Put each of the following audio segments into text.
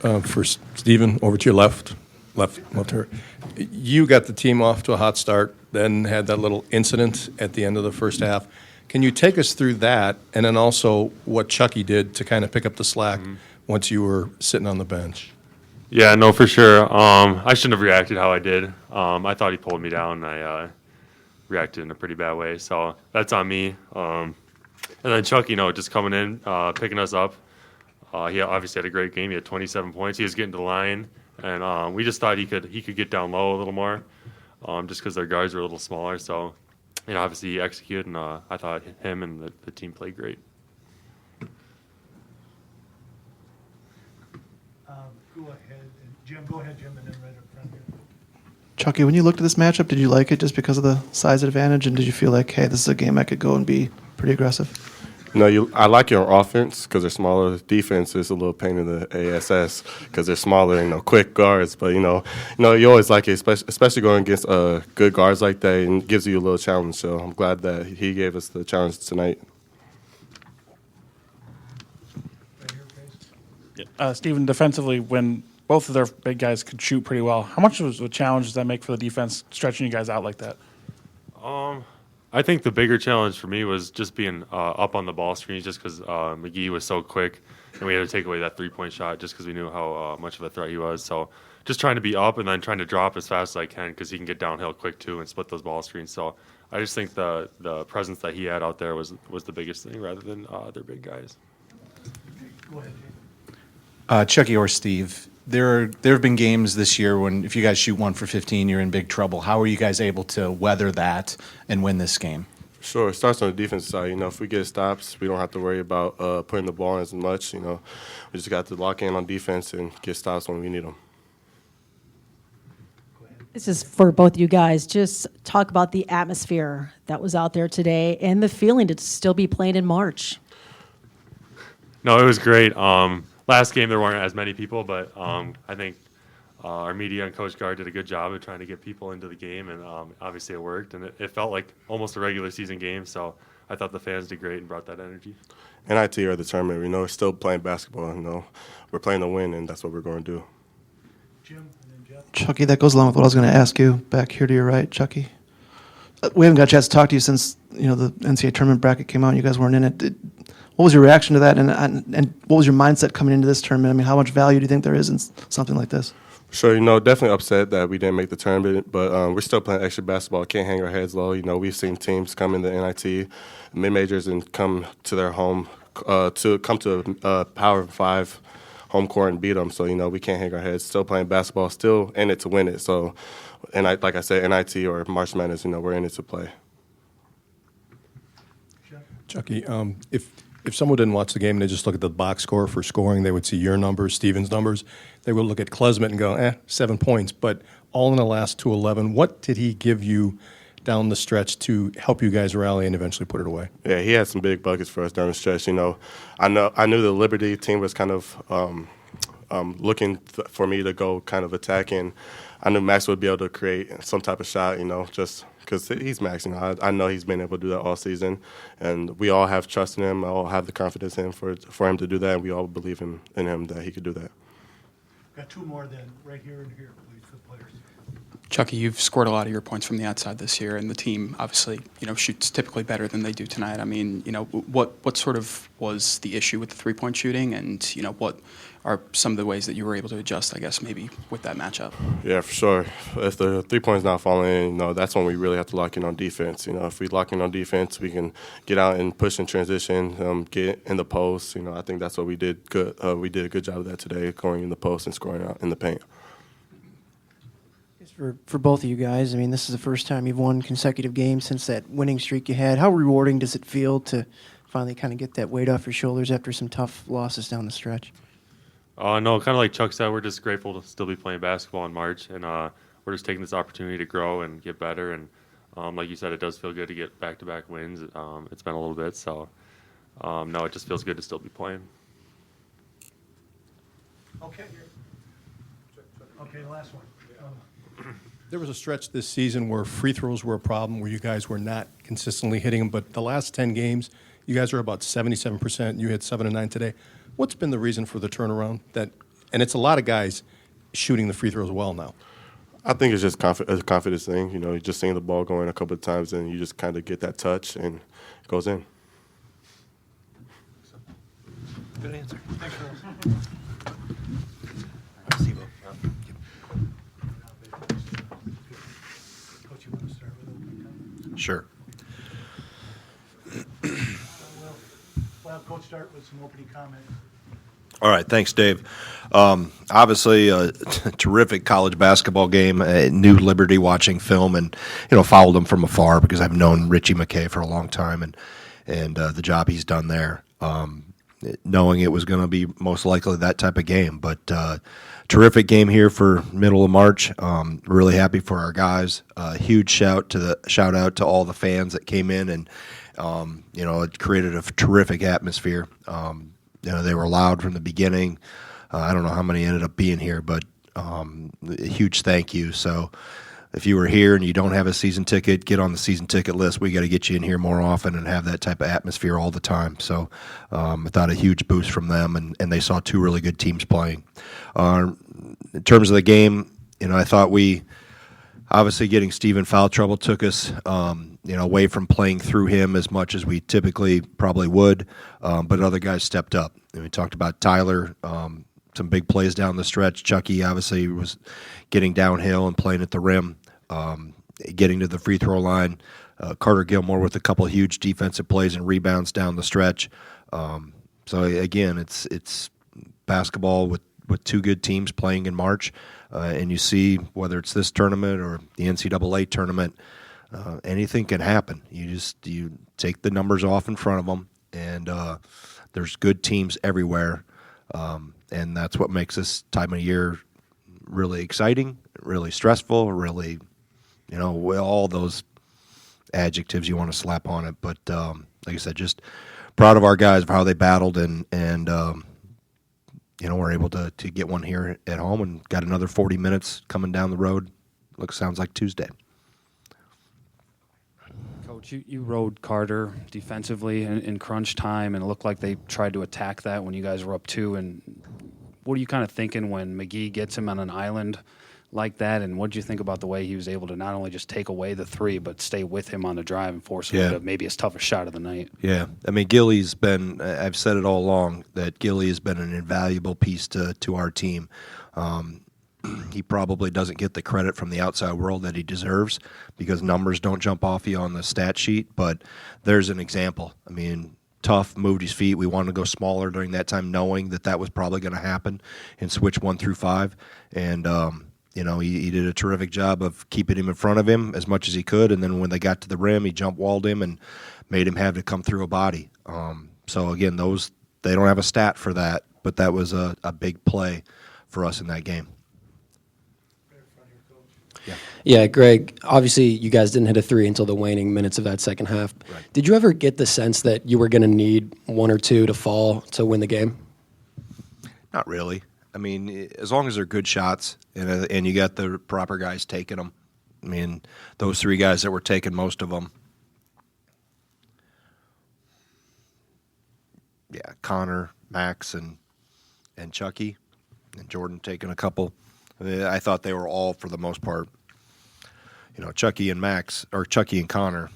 For Stephen, over to your left here. You got the team off to a hot start, then had that little incident at the end of the first half. Can you take us through that, and then also what Chucky did to kind of pick up the slack once you were sitting on the bench? Yeah, no, for sure. I shouldn't have reacted how I did. I thought he pulled me down. I reacted in a pretty bad way, so that's on me. And then Chucky, just coming in, picking us up. He obviously had a great game. He had 27 points. He was getting to the line, and we just thought he could get down low a little more, just because their guards were a little smaller. So, obviously he executed, and I thought him and the team played great. Go ahead, Jim. Go ahead, Jim, and then right up front here. Chucky, when you looked at this matchup, did you like it just because of the size advantage, and did you feel like, hey, this is a game I could go and be pretty aggressive? I like your offense because they're smaller. Defense is a little pain in the ASS because they're smaller and quick guards. But you always like it, especially going against good guards like that, and gives you a little challenge. So I'm glad that he gave us the challenge tonight. Stephen, defensively, when both of their big guys could shoot pretty well, how much of a challenge does that make for the defense, stretching you guys out like that? I think the bigger challenge for me was just being up on the ball screens, just because McGee was so quick, and we had to take away that three-point shot just because we knew how much of a threat he was. So just trying to be up and then trying to drop as fast as I can because he can get downhill quick too and split those ball screens. So I just think the presence that he had out there was the biggest thing rather than their big guys. Go ahead, Jim. Chucky or Steve, there have been games this year when if you guys shoot 1 for 15, you're in big trouble. How are you guys able to weather that and win this game? Sure, it starts on the defense side. If we get stops, we don't have to worry about putting the ball in as much. We just got to lock in on defense and get stops when we need them. This is for both you guys. Just talk about the atmosphere that was out there today and the feeling to still be playing in March. No, it was great. Last game there weren't as many people, but I think our media and Coach Gard did a good job of trying to get people into the game, and obviously it worked, and it felt like almost a regular season game, so I thought the fans did great and brought that energy. NIT are determined. We're still playing basketball. We're playing to win, and that's what we're going to do. Jim, and then Jeff. Chucky, that goes along with what I was going to ask you. Back here to your right, Chucky. We haven't got a chance to talk to you since the NCAA tournament bracket came out and you guys weren't in it. What was your reaction to that, and what was your mindset coming into this tournament? I mean, how much value do you think there is in something like this? Sure, definitely upset that we didn't make the tournament, but we're still playing extra basketball. Can't hang our heads low. We've seen teams come in the NIT, mid-majors, and come to their home, to a Power 5 home court and beat them. So, we can't hang our heads. Still playing basketball, still in it to win it. So, like I said, NIT or March Madness, we're in it to play. Chucky, if someone didn't watch the game and they just look at the box score for scoring, they would see your numbers, Steven's numbers. They would look at Klesmet and go, 7 points. But all in the last 2-11, what did he give you down the stretch to help you guys rally and eventually put it away? Yeah, he had some big buckets for us during the stretch. I knew the Liberty team was kind of looking for me to go kind of attacking. I knew Max would be able to create some type of shot, just because he's Max. I know he's been able to do that all season, and we all have trust in him. I all have the confidence in him for him to do that, and we all believe in him that he could do that. Got two more then, right here and here, please, for the players. Chucky, you've scored a lot of your points from the outside this year, and the team obviously, shoots typically better than they do tonight. I mean, what sort of was the issue with the three-point shooting, and what are some of the ways that you were able to adjust, I guess, maybe with that matchup? Yeah, for sure. If the three-point's not falling in, that's when we really have to lock in on defense. If we lock in on defense, we can get out and push in transition, get in the post. I think that's what we did good. We did a good job of that today, going in the post and scoring out in the paint. For both of you guys, I mean, this is the first time you've won consecutive games since that winning streak you had. How rewarding does it feel to finally kind of get that weight off your shoulders after some tough losses down the stretch? No, kind of like Chuck said, we're just grateful to still be playing basketball in March, and we're just taking this opportunity to grow and get better. And like you said, it does feel good to get back-to-back wins. It's been a little bit, so no, it just feels good to still be playing. Okay. Okay, the last one. There was a stretch this season where free throws were a problem, where you guys were not consistently hitting them. But the last 10 games, you guys are about 77%. You hit 7 and 9 today. What's been the reason for the turnaround? That And it's a lot of guys shooting the free throws well now. I think it's just a confidence thing. You just seeing the ball going a couple of times, and you just kind of get that touch, and it goes in. Good answer. Thanks, Rose. Coach, you want to start with opening comments? Sure. Well, Coach, start with some opening comments. All right, thanks, Dave. Obviously, a terrific college basketball game. New Liberty watching film, and followed him from afar because I've known Richie McKay for a long time, and the job he's done there. Knowing it was going to be most likely that type of game, but terrific game here for middle of March. Really happy for our guys. Huge shout out to all the fans that came in, and it created a terrific atmosphere. They were loud from the beginning. I don't know how many ended up being here, but a huge thank you. So if you were here and you don't have a season ticket, get on the season ticket list. We got to get you in here more often and have that type of atmosphere all the time. So I thought a huge boost from them, and they saw two really good teams playing. In terms of the game, I thought we obviously getting Steve in foul trouble took us away from playing through him as much as we typically probably would, but other guys stepped up. And we talked about Tyler, some big plays down the stretch. Chucky obviously was getting downhill and playing at the rim, getting to the free throw line. Carter Gilmore with a couple huge defensive plays and rebounds down the stretch. So again, it's basketball with two good teams playing in March, and you see whether it's this tournament or the NCAA tournament, anything can happen. You take the numbers off in front of them, and there's good teams everywhere, and that's what makes this time of year really exciting, really stressful, really, all those adjectives you want to slap on it. But like I said, just proud of our guys for how they battled, and we're able to get one here at home and got another 40 minutes coming down the road. Sounds like Tuesday. Coach, you rode Carter defensively in crunch time, and it looked like they tried to attack that when you guys were up 2. And what are you kind of thinking when McGee gets him on an island like that? And what did you think about the way he was able to not only just take away the 3, but stay with him on the drive and force him to maybe his toughest shot of the night? Yeah. I mean, Gilly's been, I've said it all along, that Gilly has been an invaluable piece to our team. He probably doesn't get the credit from the outside world that he deserves because numbers don't jump off you on the stat sheet, but there's an example. I mean, tough, moved his feet. We wanted to go smaller during that time, knowing that was probably going to happen, and switch 1 through 5. And, he did a terrific job of keeping him in front of him as much as he could, and then when they got to the rim, he jump walled him and made him have to come through a body. So, again, they don't have a stat for that, but that was a big play for us in that game. Yeah, Greg, obviously you guys didn't hit a 3 until the waning minutes of that second half. Right. Did you ever get the sense that you were going to need 1 or 2 to fall to win the game? Not really. I mean, as long as they're good shots and you got the proper guys taking them. I mean, those 3 guys that were taking most of them. Yeah, Connor, Max, and Chucky, and Jordan taking a couple. I thought they were all, for the most part, Chucky and Connor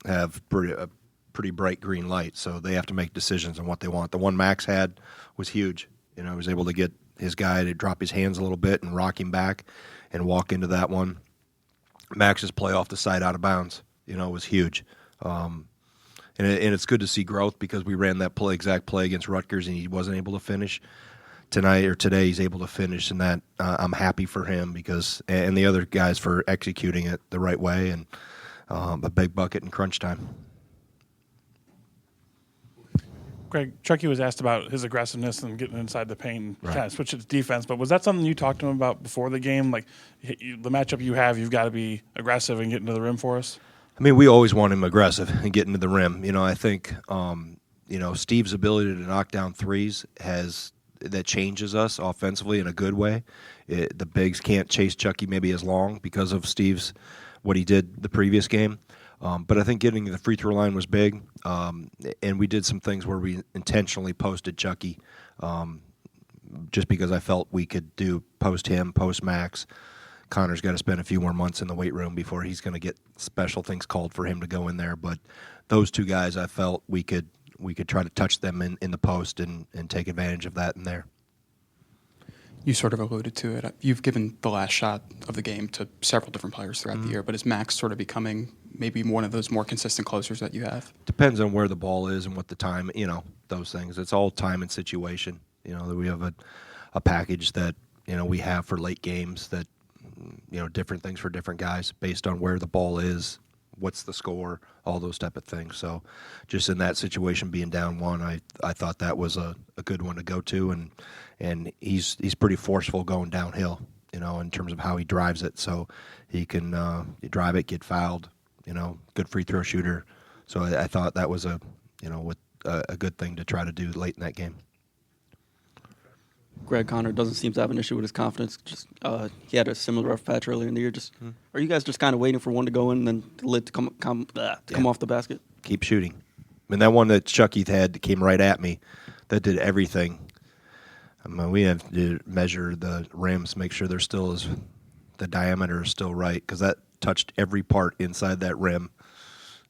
have a pretty bright green light, so they have to make decisions on what they want. The one Max had was huge. He was able to get his guy to drop his hands a little bit and rock him back and walk into that one. Max's play off the side out of bounds, was huge. And it's good to see growth because we ran that exact play against Rutgers and he wasn't able to finish. Today he's able to finish, and that I'm happy for him and the other guys for executing it the right way, and a big bucket in crunch time. Greg, Chucky was asked about his aggressiveness and getting inside the paint and kind of switch it to defense, but was that something you talked to him about before the game? Like, the matchup you have, you've got to be aggressive and get into the rim for us? I mean, we always want him aggressive and getting to the rim. I think, Steve's ability to knock down threes that changes us offensively in a good way. The bigs can't chase Chucky maybe as long because of what he did the previous game. But I think getting to the free throw line was big, and we did some things where we intentionally posted Chucky. just because I felt we could do post him, post Max. Connor's got to spend a few more months in the weight room before he's going to get special things called for him to go in there. But those two guys, I felt we could try to touch them in the post and take advantage of that in there. You sort of alluded to it. You've given the last shot of the game to several different players throughout the year, but is Max sort of becoming maybe one of those more consistent closers that you have? Depends on where the ball is and what the time, those things. It's all time and situation. We have a package that, we have for late games that, different things for different guys based on where the ball is, what's the score, all those type of things. So just in that situation, being down one, I thought that was a good one to go to, and he's pretty forceful going downhill, in terms of how he drives it. So he can drive it, get fouled, good free throw shooter. So I thought that was a good thing to try to do late in that game. Greg, Connor doesn't seem to have an issue with his confidence. Just he had a similar rough patch earlier in the year. Are you guys just kind of waiting for one to go in and then the lid to come off the basket? Keep shooting. I mean, that one that Chucky had that came right at me, that did everything. We have to measure the rims, make sure the diameter is still right, because that touched every part inside that rim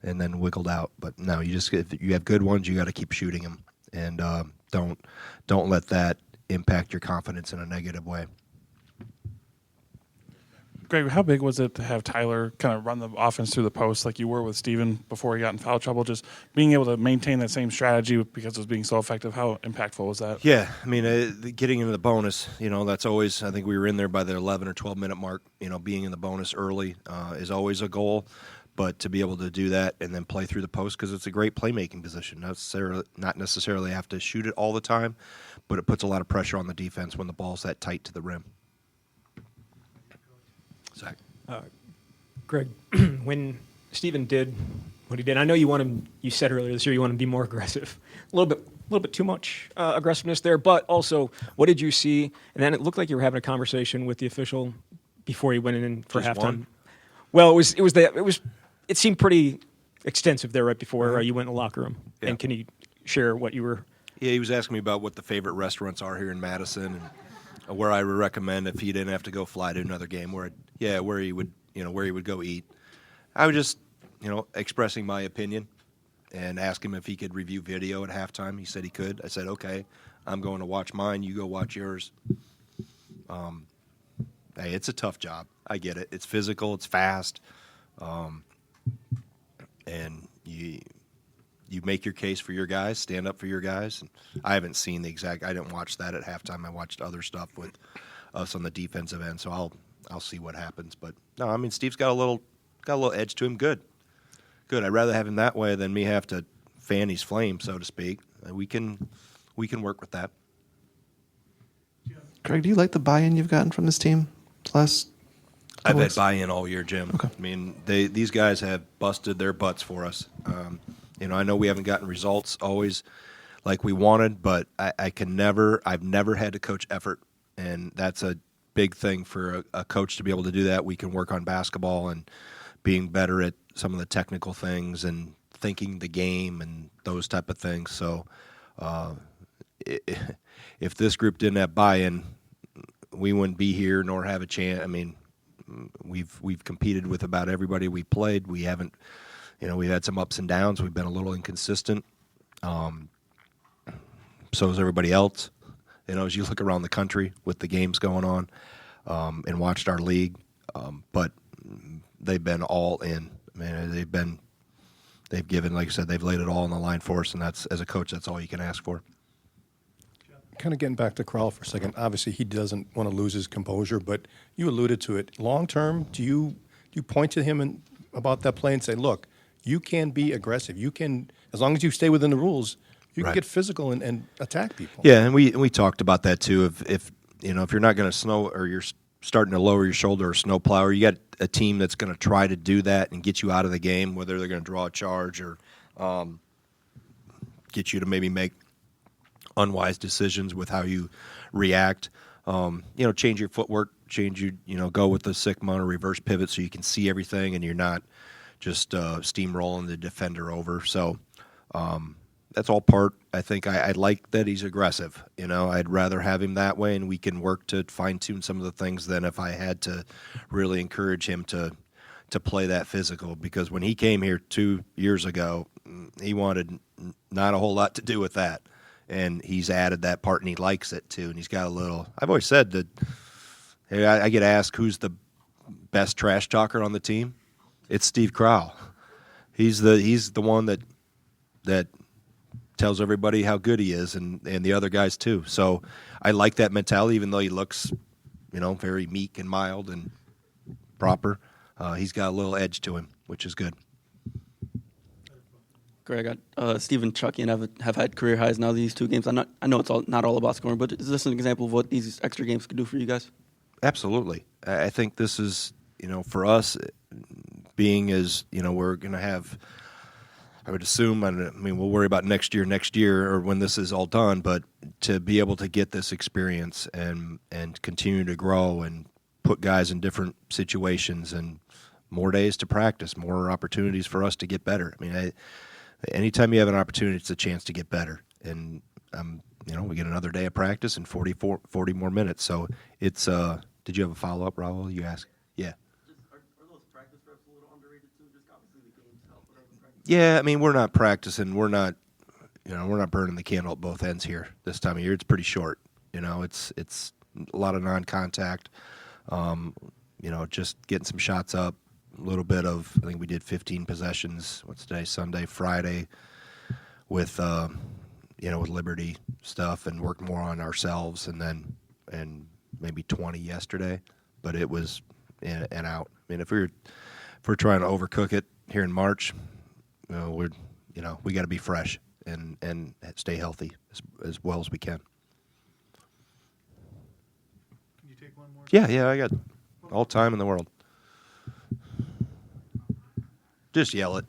and then wiggled out. But no, if you have good ones, you got to keep shooting them, and don't let that impact your confidence in a negative way. Greg, how big was it to have Tyler kind of run the offense through the post like you were with Steven before he got in foul trouble? Just being able to maintain that same strategy because it was being so effective, how impactful was that? Yeah, I mean, getting into the bonus, that's always, I think we were in there by the 11 or 12-minute mark. Being in the bonus early is always a goal. But to be able to do that and then play through the post, because it's a great playmaking position. Not necessarily have to shoot it all the time, but it puts a lot of pressure on the defense when the ball's that tight to the rim. Zach. Greg, when Steven did what he did, I know you said earlier this year you want him to be more aggressive. A little bit too much aggressiveness there, but also, what did you see? And then it looked like you were having a conversation with the official before he went in for Just halftime. one? Well, it seemed pretty extensive there right before you went in the locker room. Yeah. And can you share what you were? Yeah, he was asking me about what the favorite restaurants are here in Madison and where I would recommend if he didn't have to go fly to another game, where he would go eat. I was just, expressing my opinion and asked him if he could review video at halftime. He said he could. I said, okay, I'm going to watch mine. You go watch yours. Hey, it's a tough job. I get it. It's physical. It's fast. And you make your case for your guys, stand up for your guys. And I haven't seen I didn't watch that at halftime. I watched other stuff with us on the defensive end, so I'll see what happens. But no, I mean, Steve's got a little edge to him. Good. I'd rather have him that way than me have to fan his flame, so to speak. We can work with that. Greg, do you like the buy-in you've gotten from this team last I've couple had weeks? buy-in all year, Jim. Okay. I mean, these guys have busted their butts for us. I know we haven't gotten results always like we wanted, but I've never had to coach effort, and that's a big thing for a coach to be able to do that. We can work on basketball and being better at some of the technical things and thinking the game and those type of things. So if this group didn't have buy-in, we wouldn't be here nor have a chance. I mean, we've competed with about everybody we played. We haven't, we've had some ups and downs. We've been a little inconsistent. So is everybody else. As you look around the country with the games going on, and watched our league, but they've been all in. I mean, they've given, like I said, they've laid it all on the line for us, and that's, as a coach, that's all you can ask for. Kind of getting back to Crowl for a second. Obviously, he doesn't want to lose his composure, but you alluded to it. Long term, do you point to him about that play and say, look, you can be aggressive. You can, as long as you stay within the rules, you can get physical and attack people. Yeah, and we talked about that too. If you're not going to snow, or you're starting to lower your shoulder or snow plow, or you got a team that's going to try to do that and get you out of the game, whether they're going to draw a charge or get you to maybe make unwise decisions with how you react. Change your footwork, go with the Sigma or reverse pivot so you can see everything and you're not just steamrolling the defender over. So, that's all part. I think I like that he's aggressive. I'd rather have him that way, and we can work to fine tune some of the things than if I had to really encourage him to play that physical. Because when he came here 2 years ago, he wanted not a whole lot to do with that, and he's added that part, and he likes it too. And he's got a little. I've always said that. Hey, I get asked who's the best trash talker on the team. It's Steve Crowl. He's the one that tells everybody how good he is, and the other guys too. So I like that mentality, even though he looks, very meek and mild and proper. He's got a little edge to him, which is good. Greg, Steve and Chucky and have had career highs now these 2 games. I know it's not all about scoring, but is this an example of what these extra games could do for you guys? Absolutely. I think this is, for us, being as, we're going to have, I would assume, we'll worry about next year or when this is all done, but to be able to get this experience and continue to grow and put guys in different situations and more days to practice, more opportunities for us to get better. Anytime you have an opportunity, it's a chance to get better. And, we get another day of practice and 40 more minutes. So it's, did you have a follow-up, Raul? You asked? Yeah. Are those practice reps a little underrated too? Just obviously the games help. Yeah, we're not practicing. We're not burning the candle at both ends here this time of year. It's pretty short. It's a lot of non-contact. Just getting some shots up. A little bit of, I think we did 15 possessions. What's today? Sunday, Friday, with with Liberty stuff, and worked more on ourselves, and maybe 20 yesterday. But it was in and out. If we're trying to overcook it here in March, we got to be fresh and stay healthy as well as we can. Can you take one more? Yeah, I got all time in the world. Just yell it.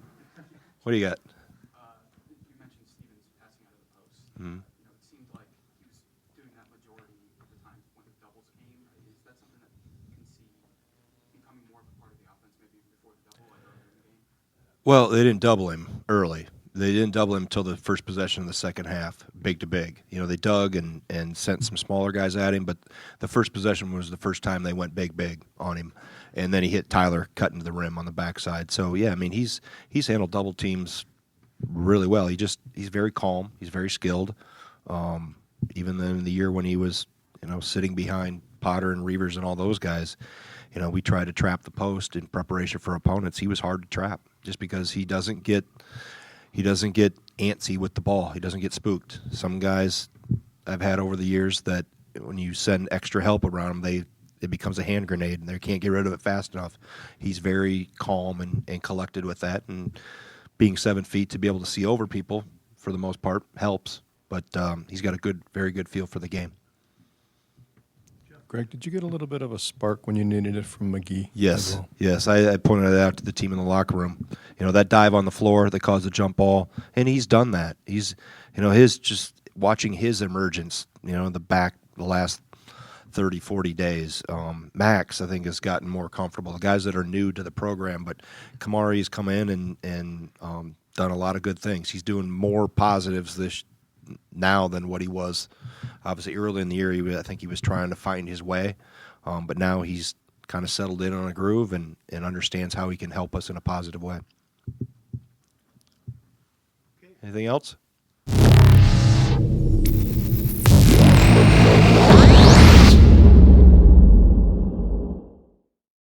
What do you got? You mentioned Stevens passing out of the post. Mm-hmm. It seemed like he was doing that majority of the time when the doubles came. Is that something that you can see becoming more of a part of the offense maybe before the double, like earlier in the game? Well, they didn't double him early. They didn't double him until the first possession of the second half, big to big. They dug and sent some smaller guys at him, but the first possession was the first time they went big on him. And then he hit Tyler cutting to the rim on the backside. So, yeah, he's handled double teams really well. He's very calm. He's very skilled. Even in the year when he was, sitting behind Potter and Reavers and all those guys, we tried to trap the post in preparation for opponents. He was hard to trap just because he doesn't get antsy with the ball. He doesn't get spooked. Some guys I've had over the years that when you send extra help around them, it becomes a hand grenade, and they can't get rid of it fast enough. He's very calm and collected with that, and being 7 feet to be able to see over people for the most part helps. But he's got a very good feel for the game. Greg, did you get a little bit of a spark when you needed it from McGee? Yes, as well? yes. I pointed it out to the team in the locker room. That dive on the floor that caused the jump ball, and he's done that. He's, his just watching his emergence, the last 30, 40 days. Max, I think, has gotten more comfortable. The guys that are new to the program, but Kamari's come in and done a lot of good things. He's doing more positives now than what he was. Obviously, early in the year, I think he was trying to find his way, but now he's kind of settled in on a groove and understands how he can help us in a positive way. Anything else?